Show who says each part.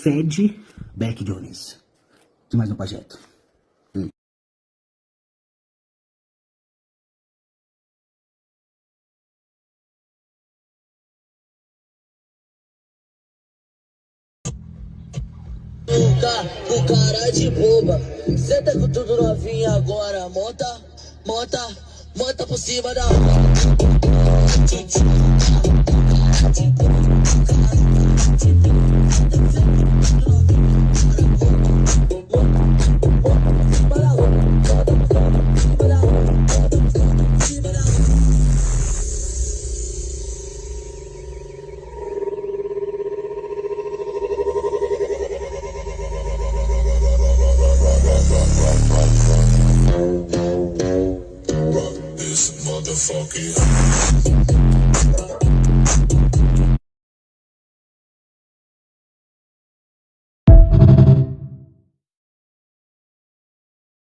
Speaker 1: Fed Beck Jones. De mais um projeto.
Speaker 2: Com cara de boba, senta com tudo novinha agora, monta por cima da
Speaker 3: This motherfucking